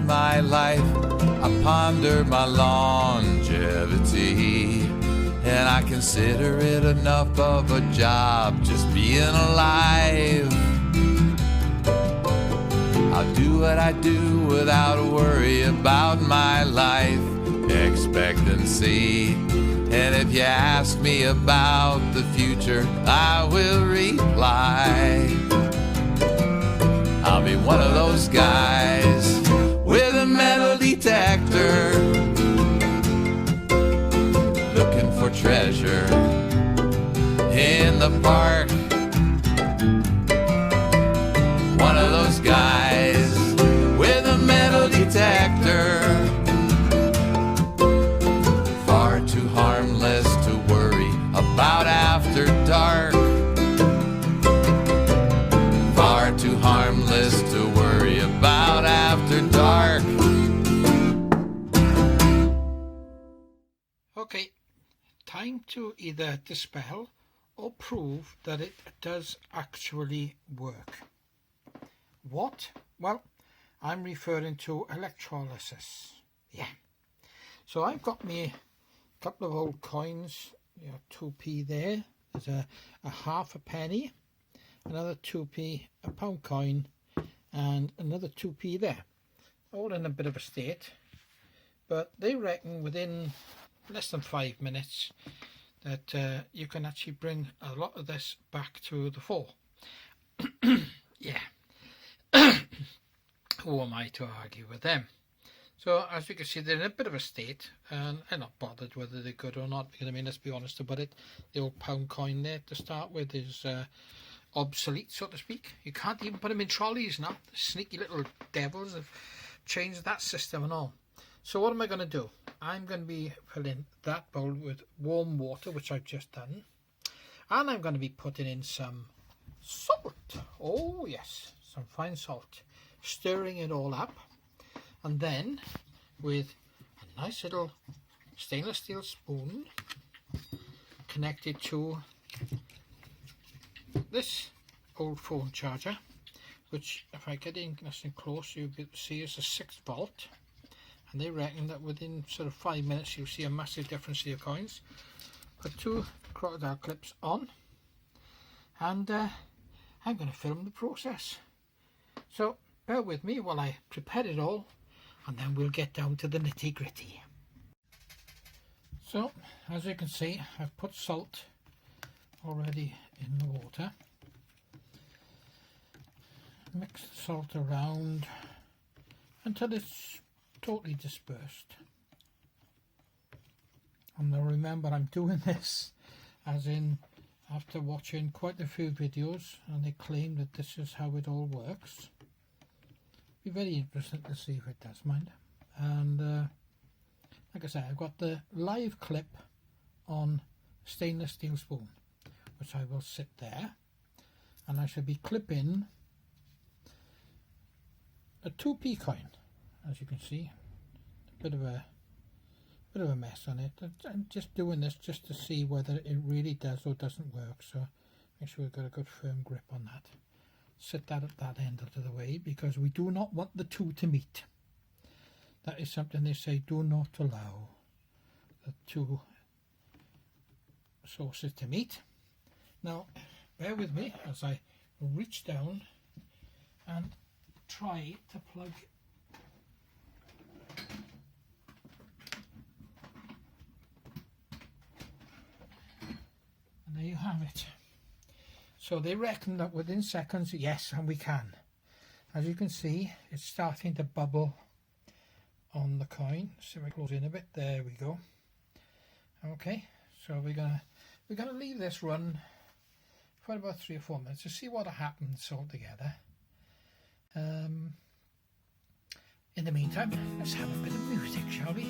my life, I ponder my longevity, and I consider it enough of a job just being alive. I'll do what I do without a worry about my life expectancy. And if you ask me about the future, I will reply, I'll be one of those guys with a metal detector, looking for treasure in the park. One of those guys with a metal detector, far too harmless to worry about after dark. Far too harmless to worry about after dark. Okay, time to either dispel or prove that it does actually work. What? Well, I'm referring to electrolysis. Yeah. So I've got me a couple of old coins, 2p there. There's a half a penny, another 2p, a pound coin, and another 2p there. All in a bit of a state, but they reckon within less than 5 minutes that you can actually bring a lot of this back to the fore. Yeah. Who am I to argue with them? So as you can see, they're in a bit of a state, and I'm not bothered whether they're good or not, because I mean, let's be honest about it, the old pound coin there to start with is obsolete, so to speak. You can't even put them in trolleys now. The sneaky little devils have changed that system and all. So what am I going to do? I'm going to be filling that bowl with warm water, which I've just done, and I'm going to be putting in some salt. Oh yes, some fine salt, stirring it all up, and then with a nice little stainless steel spoon connected to this old phone charger, which if I get in nice and close you'll be able to see is a 6 volt, and they reckon that within sort of 5 minutes you'll see a massive difference to your coins. Put 2 crocodile clips on, and I'm going to film the process. So bear with me while I prepare it all, and then we'll get down to the nitty gritty. So as you can see, I've put salt already in the water. Mix the salt around until it's totally dispersed. And now remember, I'm doing this as in after watching quite a few videos, and they claim that this is how it all works. Be very interesting to see if it does, mind. And like I said, I've got the live clip on stainless steel spoon, which I will sit there, and I shall be clipping a 2p coin. As you can see, a bit of a mess on it. I'm just doing this just to see whether it really does or doesn't work, so make sure we've got a good firm grip on that. Set that at that end out of the way, because we do not want the two to meet. That is something they say, do not allow the two sources to meet. Now bear with me as I reach down and try to plug and there you have it. So they reckon that within seconds, yes, and we can. As you can see, it's starting to bubble on the coin. So we close in a bit. There we go. Okay, so we're gonna leave this run for about 3 or 4 minutes to see what happens altogether. In the meantime, let's have a bit of music, shall we?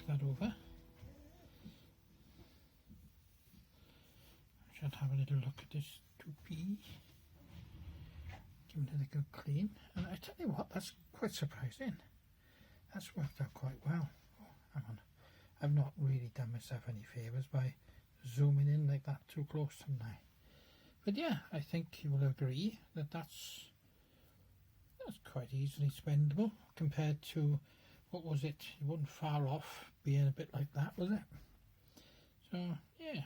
that over. I should have a little look at this 2p. Give it a good clean. And I tell you what, that's quite surprising. That's worked out quite well. Oh, hang on. I've not really done myself any favours by zooming in like that too close, haven't I? But yeah, I think you will agree that that's quite easily spendable compared to, what was it? You wasn't far off being a bit like that, was it? So yeah,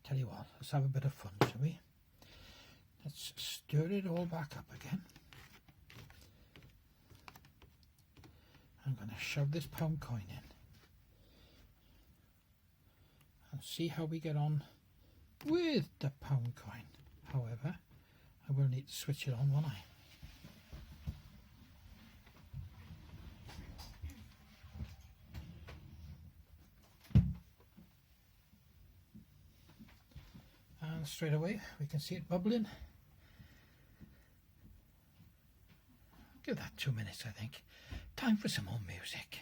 tell you what, let's have a bit of fun, shall we? Let's stir it all back up again. I'm going to shove this £1 coin in and see how we get on with the £1 coin. However, I will need to switch it on, won't I? And straight away we can see it bubbling. Give that 2 minutes, I think. Time for some more music.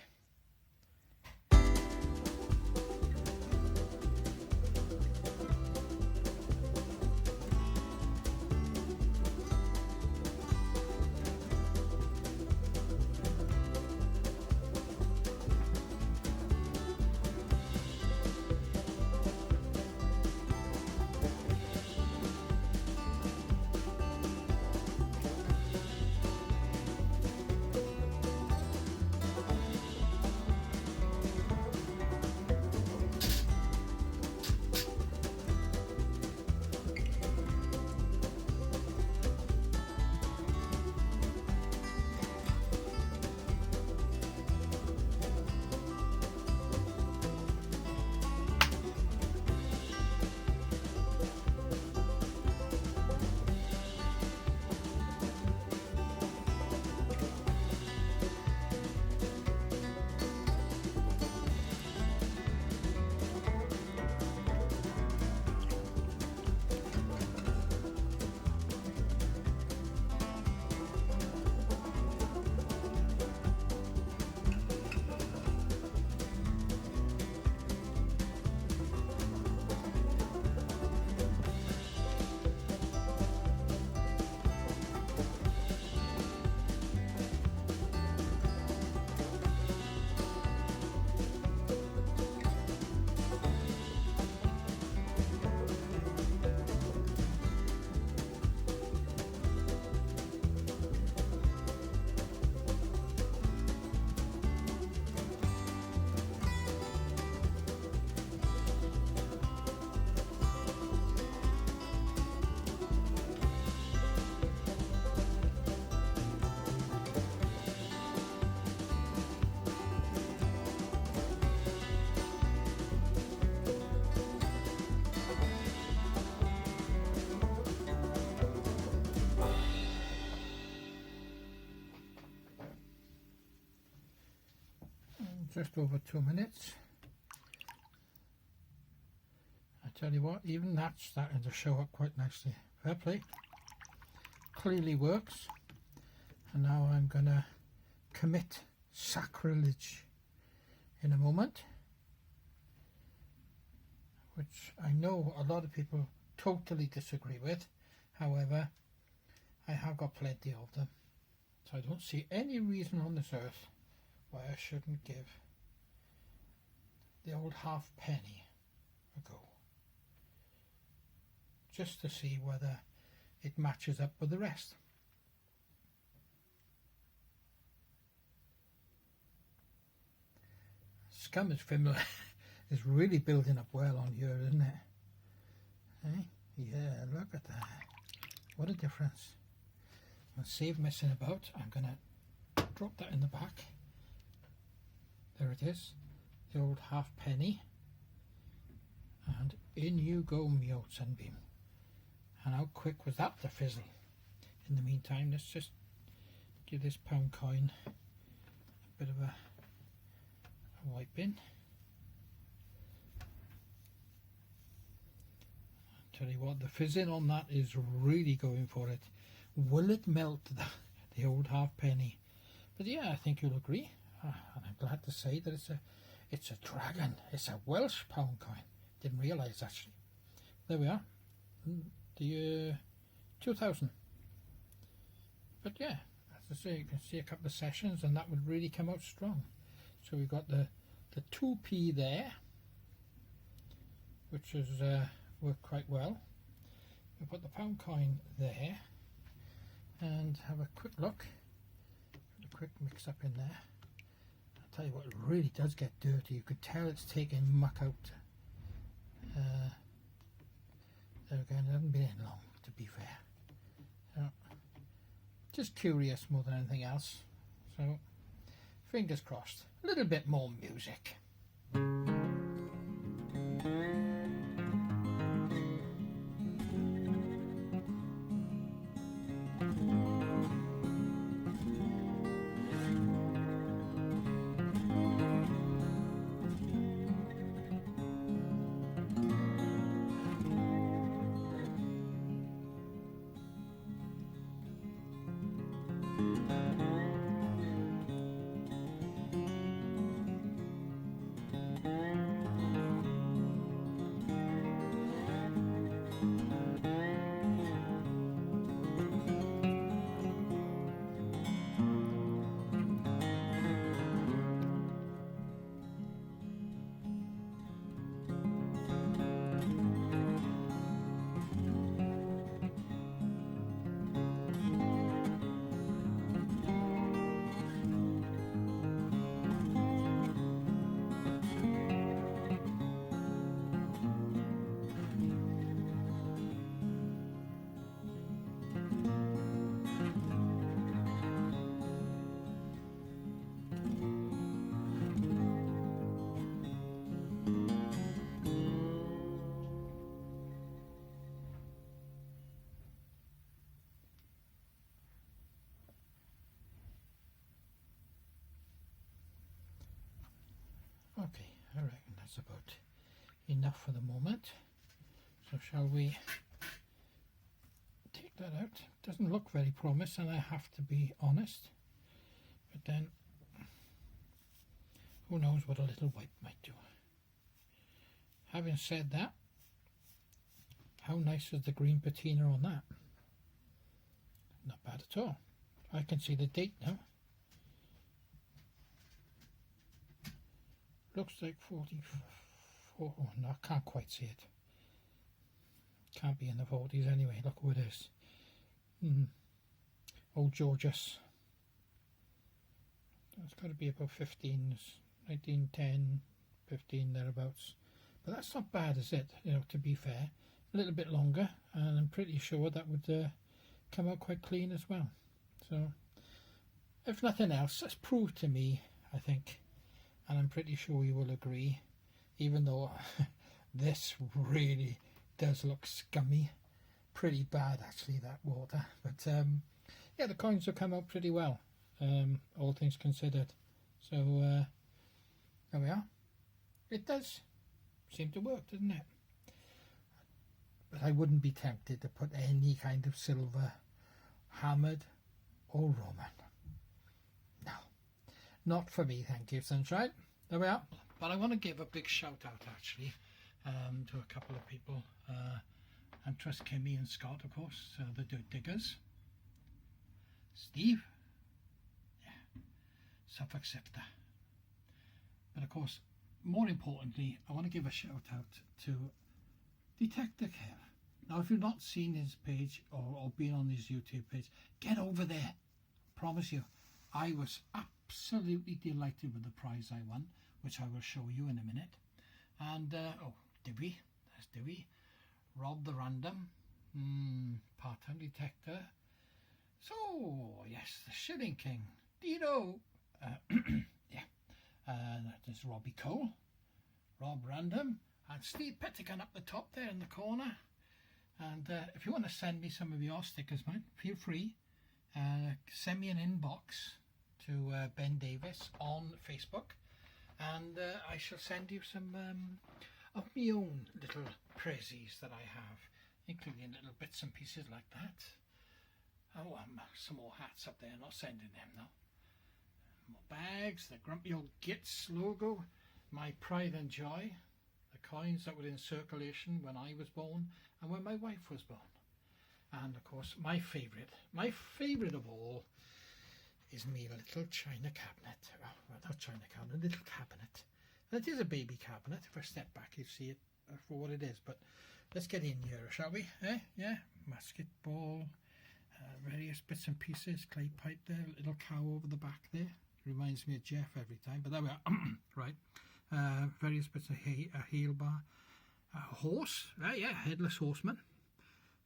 Just over 2 minutes. I tell you what, even that's starting to show up quite nicely. Fair play. Clearly works. And now I'm going to commit sacrilege in a moment, which I know a lot of people totally disagree with. However, I have got plenty of them, so I don't see any reason on this earth why I shouldn't give the old halfpenny a go, just to see whether it matches up with the rest. Scum is familiar. Is really building up well on here, isn't it? Hey? Yeah, look at that. What a difference. I'll save messing about. I'm going to drop that in the back. There it is. The old halfpenny. And in you go, me old sunbeam. And how quick was that to fizzle? In the meantime, let's just give this £1 coin a bit of a wipe in. Tell you what, the fizzing on that is really going for it. Will it melt the old halfpenny? But yeah, I think you'll agree. And I'm glad to say that It's a dragon. It's a Welsh pound coin. Didn't realise actually. There we are. The year 2000. But yeah, as I say, you can see a couple of sessions and that would really come out strong. So we've got the 2p there, which has worked quite well. We'll put the pound coin there and have a quick look. Put a quick mix up in there. I'll tell you what, it really does get dirty. You could tell it's taking muck out. There again, it hasn't been in long, to be fair. So, just curious more than anything else. So, fingers crossed. A little bit more music. Okay, I reckon that's about enough for the moment. So shall we take that out? Doesn't look very promising, I have to be honest. But then, who knows what a little wipe might do. Having said that, how nice is the green patina on that? Not bad at all. I can see the date now. Looks like 44. Oh no, I can't quite see it. Can't be in the 40s anyway. Look who it is. Old Georges. It's got to be about 15s, 1910, 15 thereabouts. But that's not bad, is it? You know, to be fair, a little bit longer, and I'm pretty sure that would come out quite clean as well. So, if nothing else, that's proved to me, I think. And I'm pretty sure you will agree, even though this really does look scummy. Pretty bad actually, that water. But yeah, the coins have come out pretty well, all things considered. So there we are. It does seem to work, doesn't it? But I wouldn't be tempted to put any kind of silver, hammered or Roman. No. Not for me, thank you, Sunshine. There we are. But I want to give a big shout out, actually, to a couple of people. And trust Kimmy and Scott, of course, the Dirt Diggers. Steve. Yeah. Suffolk Sifter. But of course, more importantly, I want to give a shout out to Detector Kev. Now, if you've not seen his page or been on his YouTube page, get over there. Promise you, I was absolutely delighted with the prize I won, which I will show you in a minute. And oh, Dewey, there's Dewey. Rob the Random, part-time detector. So yes, the Shilling King, Dino. Yeah, there's Robbie Cole, Rob Random, and Steve Pettican up the top there in the corner. And if you want to send me some of your stickers, mate, feel free. Send me an inbox to Ben Davis on Facebook, and I shall send you some of my own little prezzies that I have, including little bits and pieces like that. Oh, some more hats up there, not sending them now. More bags, the Grumpy Old Gits logo, my pride and joy, the coins that were in circulation when I was born and when my wife was born. And of course my favourite of all is my little china cabinet. Well, not china cabinet, little cabinet. And it is a baby cabinet. If I step back you see it for what it is, but let's get in here, shall we? Yeah, musket ball, various bits and pieces, clay pipe there, little cow over the back there. Reminds me of Jeff every time, but there we are. Right. Various bits of hay, a heel bar, a horse, yeah, headless horseman,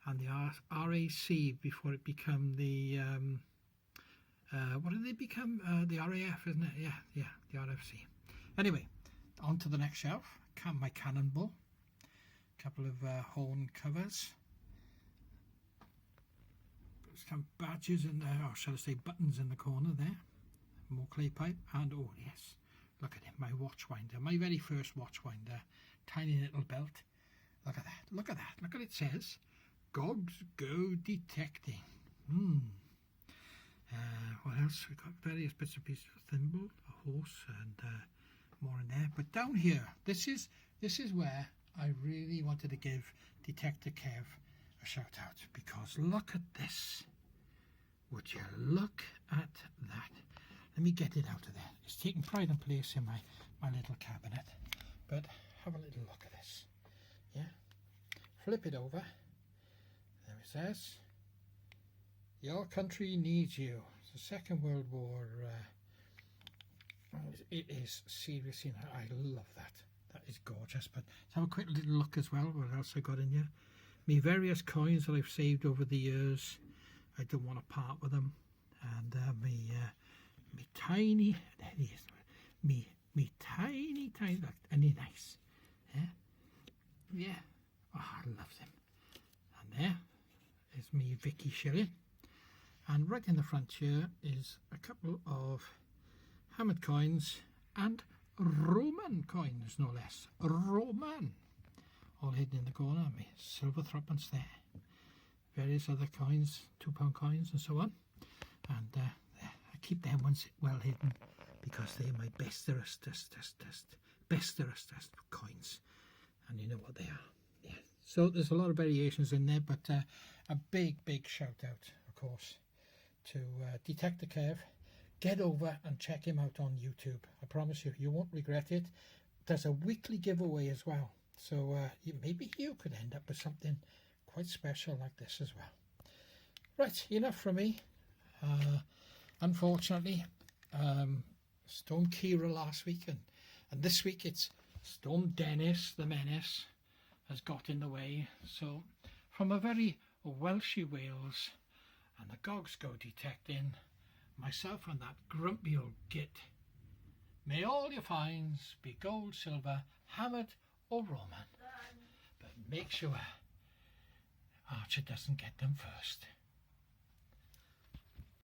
and the RAC before it became the what did they become? The RAF, isn't it? Yeah, the RFC. Anyway, on to the next shelf. My cannonball, a couple of horn covers, some badges in there, or shall I say buttons in the corner there. More clay pipe, and oh yes, look at it, my watch winder, my very first watch winder, tiny little belt. Look at that, look at that, look at it says, Gogs go detecting. What else? We've got various bits and pieces of thimble, a horse, and more in there. But down here, this is where I really wanted to give Detector Kev a shout out, because look at this. Would you look at that? Let me get it out of there. It's taking pride and place in my little cabinet. But have a little look at this. Yeah. Flip it over. There it says, your country needs you. It's the Second World War. It is seriously, I love that. That is gorgeous. But let's have a quick little look as well. What else I got in here? Me various coins that I've saved over the years. I don't want to part with them. And me tiny, there he is. Me tiny, look, and he nice. Yeah. Oh, I love him. And there is me Vicky Shilling. And right in the front here is a couple of hammered coins and Roman coins, no less. Roman. All hidden in the corner. Me silver threepence there. Various other coins, £2 coins and so on. And I keep them ones well hidden because they're my besterest coins. And you know what they are. Yeah. So there's a lot of variations in there, but a big shout out, of course, to Detector Kev. Get over and check him out on YouTube. I promise you, you won't regret it. There's a weekly giveaway as well. So maybe you could end up with something quite special like this as well. Right, enough from me. Unfortunately, Storm Kira last week and this week it's Storm Dennis, the menace, has got in the way. So from a very Welshy Wales and the Gogs go detecting, myself and that grumpy old git, may all your finds be gold, silver, hammered or Roman, but make sure Archer doesn't get them first.